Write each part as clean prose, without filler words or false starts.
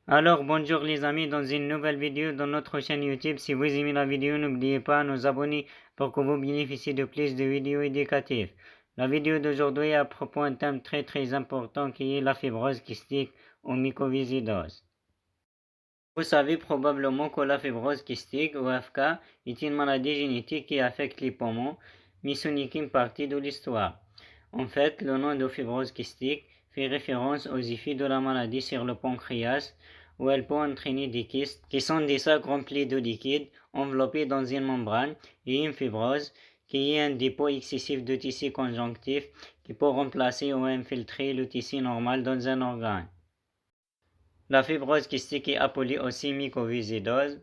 Alors bonjour les amis, dans une nouvelle vidéo dans notre chaîne YouTube. Si vous aimez la vidéo, n'oubliez pas de nous abonner pour que vous bénéficiez de plus de vidéos éducatives. La vidéo d'aujourd'hui est à propos d'un thème très important qui est la fibrose kystique ou mycoviscidose. Vous savez probablement que la fibrose kystique ou FK est une maladie génétique qui affecte les poumons, mais ce n'est qu'une partie de l'histoire. En fait, le nom de fibrose kystique fait référence aux effets de la maladie sur le pancréas, où elle peut entraîner des kystes qui sont des sacs remplis de liquide enveloppés dans une membrane, et une fibrose qui est un dépôt excessif de tissu conjonctif qui peut remplacer ou infiltrer le tissu normal dans un organe. La fibrose kystique est appelée aussi mycoviscidose.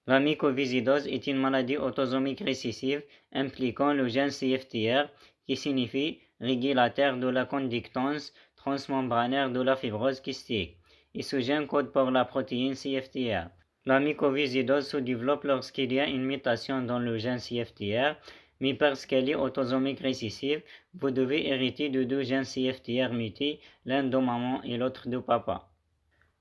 La mycoviscidose est une maladie autosomique récessive impliquant le gène CFTR qui signifie régulateur de la conductance transmembranaire de la fibrose kystique. Et ce gène code pour la protéine CFTR. La mycoviscidose se développe lorsqu'il y a une mutation dans le gène CFTR, mais parce qu'elle est autosomique récessive, vous devez hériter de deux gènes CFTR mutés, l'un de maman et l'autre de papa.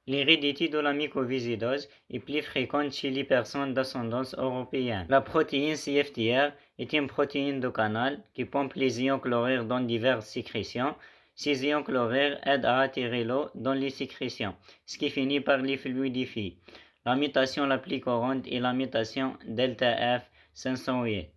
L'hérédité de la mycoviscidose est plus fréquente chez les personnes d'ascendance européenne. La protéine CFTR est une protéine de canal qui pompe les ions chlorures dans diverses sécrétions. Ces ions chlorures aident à attirer l'eau dans les sécrétions, ce qui finit par les fluidifier. La mutation la plus courante est la mutation delta F 508.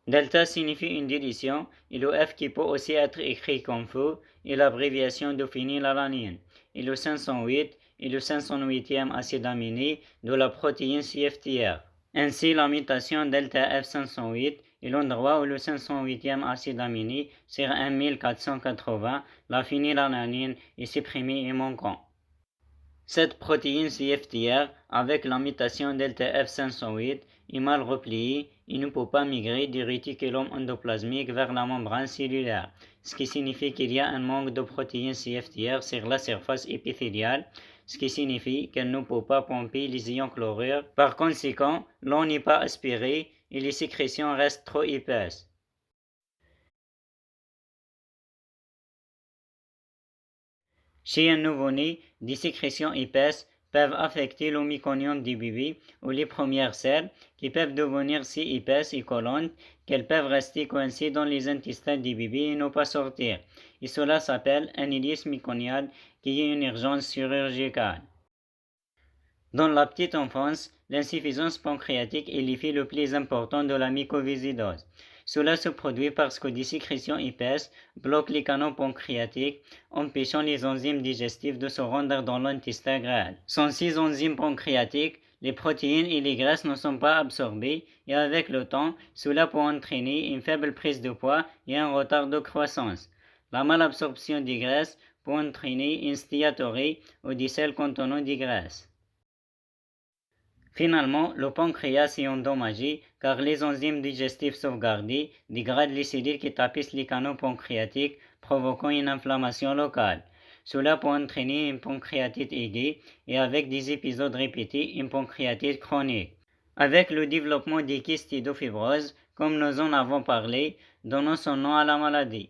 Delta signifie une dilution et le F qui peut aussi être écrit comme feu est l'abréviation de phénylalanine. Et le 508 est le 508e acide aminé de la protéine CFTR. Ainsi, la mutation delta F508 est l'endroit où le 508e acide aminé sur 1480, la phénylalanine, est supprimé et manquant. Cette protéine CFTR, avec la mutation delta F508, est mal repliée et ne peut pas migrer du réticulum endoplasmique vers la membrane cellulaire, ce qui signifie qu'il y a un manque de protéine CFTR sur la surface épithéliale, ce qui signifie qu'elle ne peut pas pomper les ions chlorures. Par conséquent, l'eau n'est pas aspirée et les sécrétions restent trop épaisses. Chez un nouveau-né, des sécrétions épaisses peuvent affecter le méconium du bébé ou les premières selles qui peuvent devenir si épaisses et collantes qu'elles peuvent rester coincées dans les intestins du bébé et ne pas sortir. Et cela s'appelle un ileus méconial qui est une urgence chirurgicale. Dans la petite enfance, l'insuffisance pancréatique est l'effet le plus important de la mycoviscidose. Cela se produit parce que des sécrétions épaisses bloquent les canaux pancréatiques, empêchant les enzymes digestives de se rendre dans l'intestin grêle. Sans ces enzymes pancréatiques, les protéines et les graisses ne sont pas absorbées et avec le temps, cela peut entraîner une faible prise de poids et un retard de croissance. La malabsorption des graisses peut entraîner une stéatorie ou des selles contenant des graisses. Finalement, le pancréas est endommagé car les enzymes digestives sauvegardées dégradent les cellules qui tapissent les canaux pancréatiques, provoquant une inflammation locale. Cela peut entraîner une pancréatite aiguë et avec des épisodes répétés, une pancréatite chronique. Avec le développement des kystes et de fibrose, comme nous en avons parlé, donnant son nom à la maladie.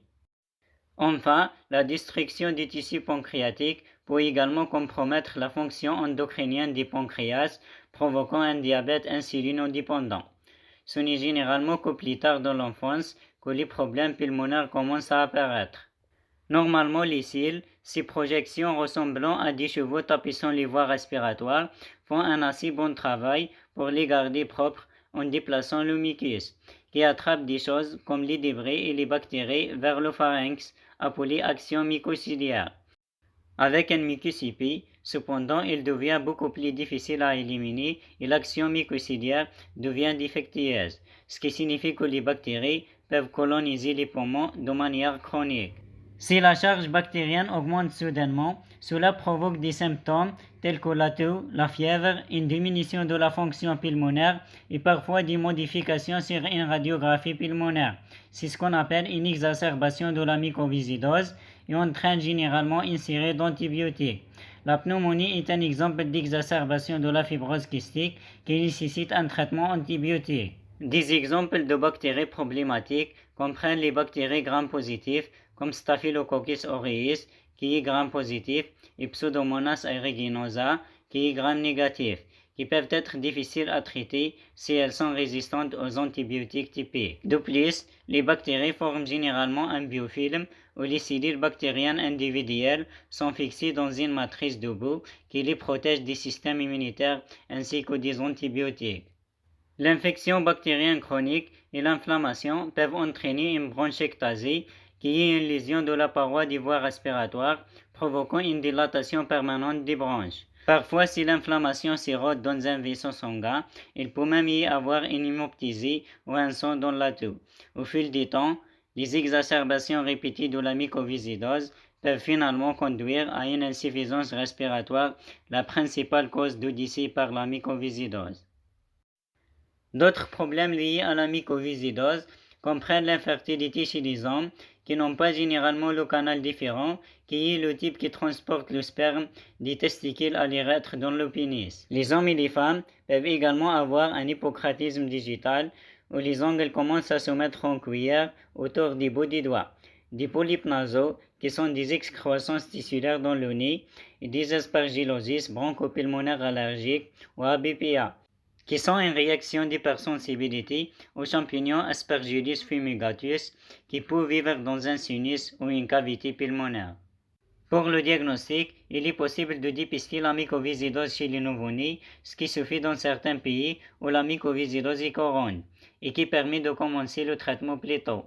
Enfin, la destruction du tissu pancréatique peut également compromettre la fonction endocrinienne du pancréas, provoquant un diabète insulinodépendant. Ce n'est généralement que plus tard dans l'enfance que les problèmes pulmonaires commencent à apparaître. Normalement, les cils, ces projections ressemblant à des chevaux tapissant les voies respiratoires, font un assez bon travail pour les garder propres en déplaçant le mucus, qui attrape des choses comme les débris et les bactéries vers le pharynx, appelé action mycociliaire. Avec un mucus épais, cependant, il devient beaucoup plus difficile à éliminer et l'action mycociliaire devient défectueuse, ce qui signifie que les bactéries peuvent coloniser les poumons de manière chronique. Si la charge bactérienne augmente soudainement, cela provoque des symptômes tels que la toux, la fièvre, une diminution de la fonction pulmonaire et parfois des modifications sur une radiographie pulmonaire. C'est ce qu'on appelle une exacerbation de la mycoviscidose et entraîne généralement une série d'antibiotiques. La pneumonie est un exemple d'exacerbation de la fibrose kystique qui nécessite un traitement antibiotique. Des exemples de bactéries problématiques comprennent les bactéries gram-positives comme Staphylococcus aureus qui est gram-positif, et Pseudomonas aeruginosa, qui est gram-négatif, qui peuvent être difficiles à traiter si elles sont résistantes aux antibiotiques typiques. De plus, les bactéries forment généralement un biofilm où les cellules bactériennes individuelles sont fixées dans une matrice de boue qui les protège des systèmes immunitaires ainsi que des antibiotiques. L'infection bactérienne chronique et l'inflammation peuvent entraîner une bronchectasie qui est une lésion de la paroi des voies respiratoires provoquant une dilatation permanente des bronches. Parfois, si l'inflammation s'érode dans un vaisseau sanguin, il peut même y avoir une hémoptysie ou un sang dans la toux. Au fil du temps, les exacerbations répétées de la mycoviscidose peuvent finalement conduire à une insuffisance respiratoire, la principale cause de décès par la mycoviscidose. D'autres problèmes liés à la mycoviscidose comprennent l'infertilité chez les hommes qui n'ont pas généralement le canal différent, qui est le type qui transporte le sperme des testicules à l'urètre dans le pénis. Les hommes et les femmes peuvent également avoir un hypocratisme digital où les ongles commencent à se mettre en cuillère autour des bouts des doigts, des polypes nasaux qui sont des excroissances tissulaires dans le nez et des aspergillosis bronchopulmonaires allergiques ou ABPA, qui sont une réaction d'hypersensibilité aux champignons Aspergillus fumigatus qui peut vivre dans un sinus ou une cavité pulmonaire. Pour le diagnostic, il est possible de dépister la mycoviscidose chez les nouveau-nés, ce qui se fait dans certains pays où la mycoviscidose est courante, et qui permet de commencer le traitement plus tôt.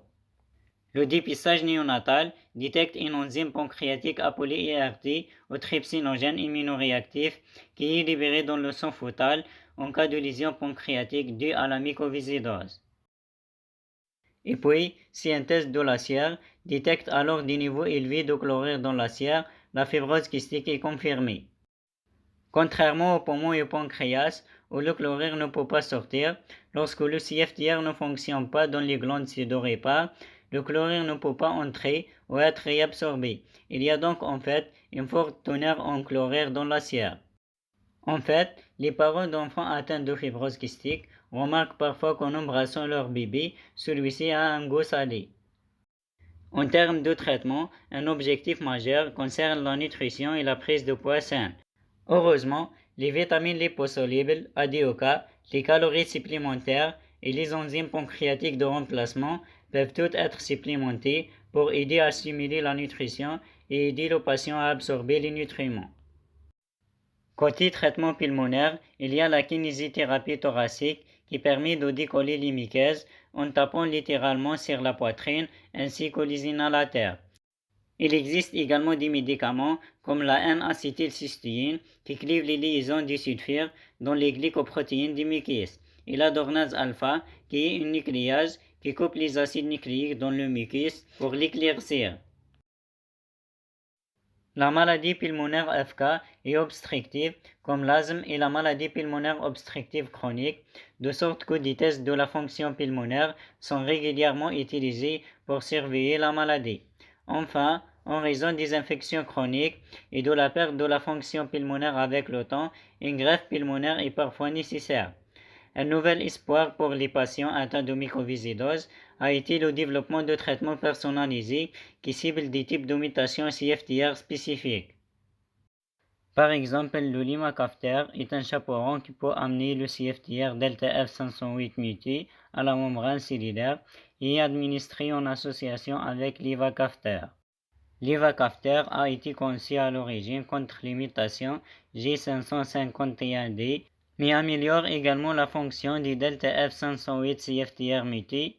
Le dépistage néonatal détecte une enzyme pancréatique appelée ERT ou trypsinogène immunoréactif qui est libérée dans le sang fœtal en cas de lésion pancréatique due à la mycoviscidose. Et puis, si un test de la cire détecte alors des niveaux élevés de chlorure dans la cire, la fibrose kystique est confirmée. Contrairement aux poumons et au pancréas, où le chlorure ne peut pas sortir, lorsque le CFTR ne fonctionne pas dans les glandes sédoripares, le chlorure ne peut pas entrer ou être réabsorbé. Il y a donc en fait une forte teneur en chlorure dans la cire. En fait, les parents d'enfants atteints de fibrose kystique remarquent parfois qu'en embrassant leur bébé, celui-ci a un goût salé. En termes de traitement, un objectif majeur concerne la nutrition et la prise de poids saine. Heureusement, les vitamines liposolubles, ADOK, les calories supplémentaires et les enzymes pancréatiques de remplacement peuvent toutes être supplémentées pour aider à assimiler la nutrition et aider le patient à absorber les nutriments. Côté traitement pulmonaire, il y a la kinésithérapie thoracique qui permet de décoller les muqueuses en tapant littéralement sur la poitrine ainsi que les inhalateurs. Il existe également des médicaments comme la N-acétylcystéine qui clive les liaisons du sulfure dans les glycoprotéines du mucus et la dornase alpha qui est une nucléase qui coupe les acides nucléiques dans le mucus pour l'éclaircir. La maladie pulmonaire FK est obstructive comme l'asthme et la maladie pulmonaire obstructive chronique, de sorte que des tests de la fonction pulmonaire sont régulièrement utilisés pour surveiller la maladie. Enfin, en raison des infections chroniques et de la perte de la fonction pulmonaire avec le temps, une greffe pulmonaire est parfois nécessaire. Un nouvel espoir pour les patients atteints de mycoviscidose a été le développement de traitements personnalisés qui ciblent des types de mutations CFTR spécifiques. Par exemple, le limacafter est un chaperon qui peut amener le CFTR delta F508 muté à la membrane cellulaire et est administré en association avec l'ivacafter. L'ivacafter a été conçu à l'origine contre les mutations G551D, mais améliore également la fonction des delta F508 CFTR mutés.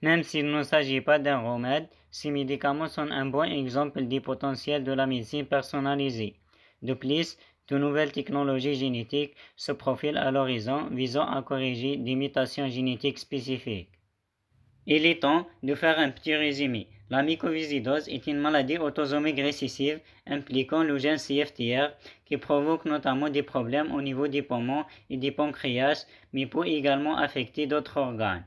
Même s'il ne s'agit pas d'un remède, ces médicaments sont un bon exemple du potentiel de la médecine personnalisée. De plus, de nouvelles technologies génétiques se profilent à l'horizon visant à corriger des mutations génétiques spécifiques. Il est temps de faire un petit résumé. La mycoviscidose est une maladie autosomique récessive impliquant le gène CFTR qui provoque notamment des problèmes au niveau des poumons et des pancréas, mais peut également affecter d'autres organes.